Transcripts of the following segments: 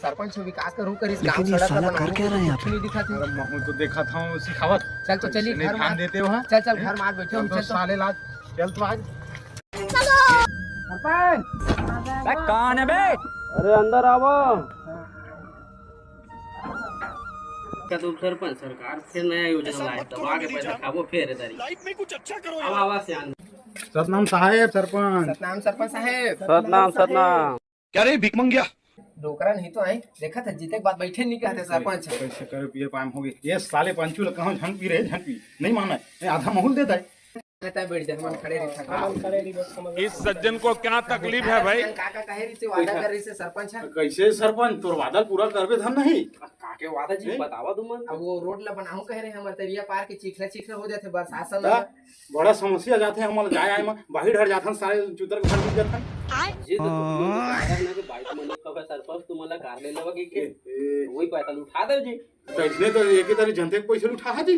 सरपंच विकास करूँ करिस लेकिन ये साला कर क्या रहा है यहाँ पे? नहीं दिखा थे। मैं तो देखा था सिखावत। चल तो चलिए नहीं घर में ध्यान देते हो चल चल घर में आज बैठे चल हम तो चल तो साले लाज चल तो आज कौन है बे? अरे अंदर आवो। क्या तुम सरपंच सरकार फिर नया योजना लाए दबा के पैसा खाबो फेर तारी लाइफ में कुछ अच्छा करो अब आवाज से आन सतनाम साहेब सरपंच। सतनाम सरपंच साहेब। सतनाम सतनाम। क्या रे भीख मंगिया डोकरा नहीं तो आई देखा था जीते के बाद बैठे नहीं कहते सरपंच। कैसे करे पिए पाम हो गए ये साले पंचू लोग कहाँ झंड पी रहे झंड पी नहीं माना है आधा महूल देता है। कहता है बैठ जा हम खड़े रही इस सज्जन को क्या तकलीफ है भाई? काका कहे रही से वादा कर रही से सरपंच है। कैसे सरपंच तोर वादा पूरा करबे धन नहीं काके वादा जी बतावा तुम अब वो रोड ला बनाऊं कह रहे हैं हमारे तरिया पार के चिखला चिखला हो जाते बरसात ता समय बड़ा समस्या जाते हैं हम जाए आए में बाहर हट जाते हैं सारे चुतर के घर में जाते हैं। जी तो ना के बाइक में का सरपंच तुम्हाला कार ले लेवा के वही पैसा उठा दो जी कैसे तो एक ही तारी जनते के पैसे उठा है जी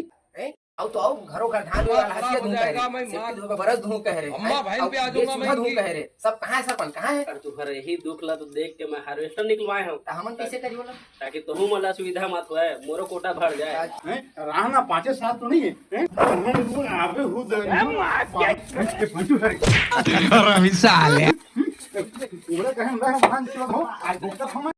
आओ तो आओ घरों घर धान वाला हसिया दूं कह रहे बरस धूं कह रहे अम्मा भाई पे आ जाऊंगा मैं धूं कह रहे सब कहां है सरपंच कहां है। तू घर यही दुख ला तो देख के मैं हार्वेस्टर निकलवाए हूं तो हमन कैसे करियो ला ताकि तुहू मला सुविधा मत होए मोरो कोटा भर जाए रहना 5-7 तो नहीं है हम आवे हूं पंचू है साले पूरा कहे मैं मान चलो आज भुगता हम